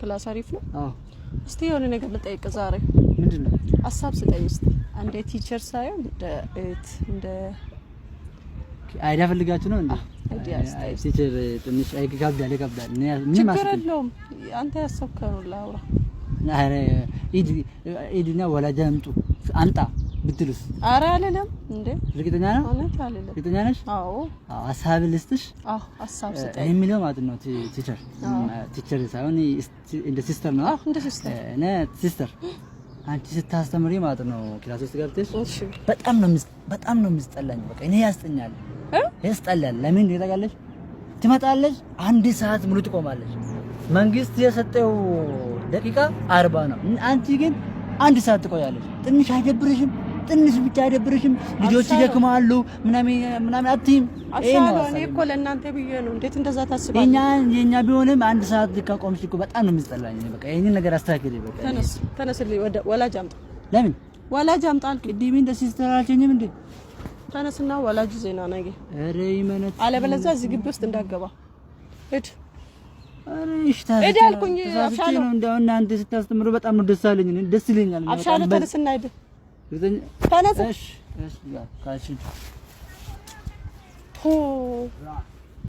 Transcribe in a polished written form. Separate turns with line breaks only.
ክላስ አሪፍ ነው
አዎ
እስቲ የሆነ ነገር ልጠይቅ ዛሬ
ምንድነው
ሐሳብ ስጠኝ እስቲ አንዴ ቲቸር ሳይሆን እንደ
አይዲያ ፈልጋችሁ ነው እንዴ ቲቸር ትንሽ አይከብዳል ምን
ማስከረለውም አንተ ያሰብከው ላውራ
አረ ኢድና ወላጅ አምጣ ብትሉስ
አረ አይደለም እንዴ
እርግጠኛ ነው
እውነት አይደለም
እርግጠኛ ነሽ
አዎ
ሐሳብ ልስጥሽ
ሐሳብ ስጠኝ
የሚለው ማለት ነው ቲቸር ሳይሆን እንደ ሲስተር ነው
እንደ ሲስተር
እኔ ሲስተር አንቺ ስታስተምሪ ማለት ነው ክላስ ውስጥ ገብተሽ
እሺ
በጣም ነው የሚስጠላኝ በቃ እኔ ያስጠኛል ያስጠላል ለምን ይታያለሽ ትመጣለሽ አንድ ሰዓት ሙሉ ትቆማለሽ መንግስት የሰጠው ደቂቃ 40 ነው አንቺ ግን አንድ ሰዓት ትቆያለሽ ትንሽ አይደብርሽም ትንሽ ብቻ አይደብርሽም ልጆች ይደክማሉ ምናምን አትይም
አሻለው እኔ እኮ ለእናንተ ብዬ ነው እንዴት እንደዛ ታስባለህ
የኛ ቢሆንም አንድ ሰዓት ከቆምሽ እኮ በጣም ነው የሚስጠላኝ በቃ ይሄን ነገር አስተካክል በቃ
ተነስልኝ ወደ ወላጅ አምጣ
ለምን
ወላጅ አምጣል
ቅድም እንደ ሲስተር አልቸኝም እንዴ
ተነስና ወላጅ ዜና ነገ
አረ ይመነት
አለበለዚያ እዚህ ግቢ ውስጥ እንዳገባ ሂድ
አረ እሽታ
ሂድ አልኩኝ አሻለው
እንደው እናንተ ስታስተምሩ በጣም ነው ደስ አለኝ ደስ ይለኛል
አሻለው ተነስና ሂድ
ተነስ እሺ ያ ካሽ
ሆ